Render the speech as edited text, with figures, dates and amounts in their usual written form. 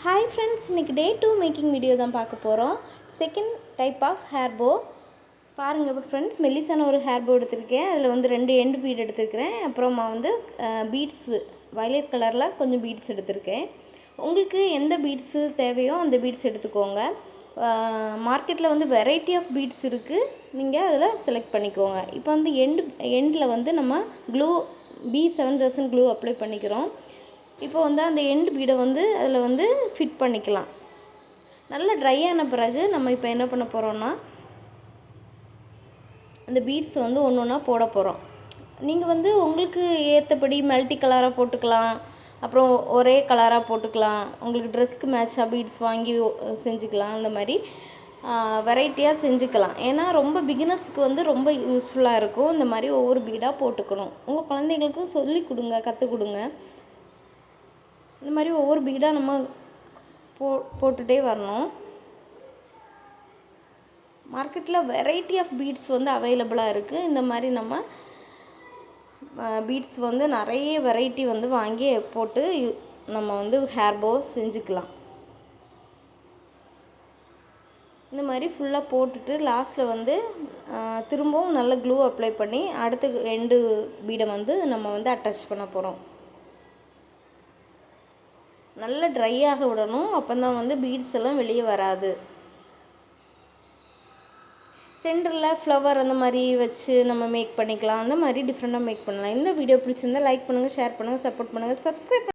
Hi friends, இன்னைக்கு day 2 making video தான் பார்க்க போகிறோம். செகண்ட் டைப் ஆஃப் ஹேர் போ பாருங்கள் ஃப்ரெண்ட்ஸ். மெல்லிசான ஒரு ஹேர் போ எடுத்திருக்கேன். அதில் வந்து 2 எண்டு பீட் எடுத்திருக்கிறேன். அப்புறமா வந்து பீட்ஸு வயலட் கலரில் கொஞ்சம் பீட்ஸ் எடுத்திருக்கேன். உங்களுக்கு எந்த பீட்ஸு தேவையோ அந்த பீட்ஸ் எடுத்துக்கோங்க. மார்க்கெட்டில் வந்து வெரைட்டி ஆஃப் பீட்ஸ் இருக்குது, நீங்கள் அதில் செலக்ட் பண்ணிக்கோங்க. இப்போ வந்து எண்டில் வந்து நம்ம க்ளூ B7000 க்ளூ அப்ளை பண்ணிக்கிறோம். இப்போ வந்து அந்த எண்டு பீடை வந்து அதில் வந்து ஃபிட் பண்ணிக்கலாம். நல்லா ட்ரை ஆன பிறகு நம்ம இப்போ என்ன பண்ண போகிறோம்னா, அந்த பீட்ஸ் வந்து ஒன்று ஒன்றா போட போகிறோம். நீங்கள் வந்து உங்களுக்கு ஏற்றபடி மல்டி கலராக போட்டுக்கலாம், அப்புறம் ஒரே கலராக போட்டுக்கலாம். உங்களுக்கு ட்ரெஸ்க்கு மேட்சாக பீட்ஸ் வாங்கி செஞ்சுக்கலாம். அந்த மாதிரி வெரைட்டியாக செஞ்சுக்கலாம். ஏன்னா ரொம்ப பிகினர்ஸுக்கு வந்து ரொம்ப யூஸ்ஃபுல்லாக இருக்கும். இந்த மாதிரி ஒவ்வொரு பீடாக போட்டுக்கணும். உங்கள் குழந்தைங்களுக்கும் சொல்லி கொடுங்க, கற்றுக் கொடுங்க. இந்த மாதிரி ஒவ்வொரு பீடாக நம்ம போட்டுகிட்டே வரணும். மார்க்கெட்டில் வெரைட்டி ஆஃப் பீட்ஸ் வந்து அவைலபிளாக இருக்குது. இந்த மாதிரி நம்ம பீட்ஸ் வந்து நிறைய வெரைட்டி வந்து வாங்கி போட்டு நம்ம வந்து ஹேர் போ செஞ்சுக்கலாம். இந்த மாதிரி ஃபுல்லாக போட்டுட்டு லாஸ்ட்டில் வந்து திரும்பவும் நல்ல க்ளூ அப்ளை பண்ணி அடுத்த எண்டு பீடை வந்து நம்ம வந்து அட்டாச் பண்ண போகிறோம். நல்லா ட்ரை ஆக விடணும். அப்போ தான் வந்து பீட்ஸ் எல்லாம் வெளியே வராது. சென்டரில் ஃப்ளவர் அந்த மாதிரி வச்சு நம்ம மேக் பண்ணிக்கலாம். அந்த மாதிரி டிஃப்ரெண்ட்டாக மேக் பண்ணலாம். இந்த வீடியோ பிடிச்சிருந்தால் லைக் பண்ணுங்கள், ஷேர் பண்ணுங்கள், சப்போர்ட் பண்ணுங்கள், சப்ஸ்கிரைப்